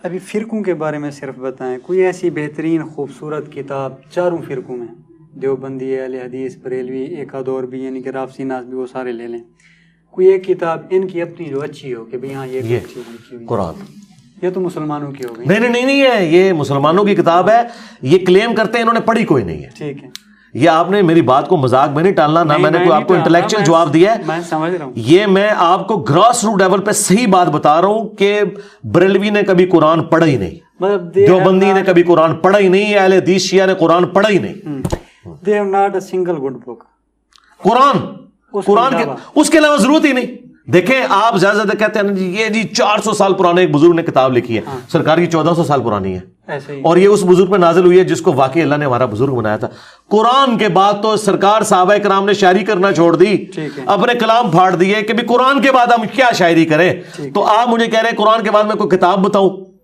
ابھی فرقوں کے بارے میں صرف بتائیں، کوئی ایسی بہترین خوبصورت کتاب چاروں فرقوں میں، دیوبندی، اہل حدیث، بریلوی، ایک آدھ اور بھی، یعنی کہ رافضی، ناسبی، وہ سارے لے لیں، کوئی ایک کتاب ان کی اپنی جو اچھی ہو کہ بھئی ہاں یہ اچھی ہوئی؟ قرآن. یہ تو مسلمانوں کی ہو گئی. نہیں ہے، یہ مسلمانوں کی کتاب ہے. یہ کلیم کرتے ہیں انہوں نے پڑھی کوئی نہیں ہے. ٹھیک ہے. یہ آپ نے میری بات کو مذاق میں نہیں ٹالنا، نہ میں نے کوئی آپ کو انٹلیکچوئل جواب دیا ہے. میں سمجھ رہا ہوں. یہ میں آپ کو گراس روٹ لیول پہ صحیح بات بتا رہا ہوں کہ بریلوی نے کبھی قرآن پڑھا ہی نہیں، دیوبندی نے کبھی قرآن پڑھا ہی نہیں، اہل حدیث شیعہ نے قرآن پڑھا ہی نہیں. They have not a single good book. قرآن اس کے علاوہ ضرورت ہی نہیں. دیکھیں آپ زیادہ زیادہ کہتے ہیں یہ جی 400 سال پرانے ایک بزرگ نے کتاب لکھی ہے، سرکار کی 1400 سال پرانی ہے، اور یہ اس بزرگ پہ نازل ہوئی ہے جس کو واقعی اللہ نے ہمارا بزرگ بنایا تھا. قرآن کے بعد تو سرکار صحابہ کرام نے شاعری کرنا چھوڑ دی، اپنے کلام پھاڑ دیے کہ بھی قرآن کے بعد ہم کیا شاعری کریں. تو آپ مجھے کہہ رہے ہیں قرآن کے بعد میں کوئی کتاب بتاؤں؟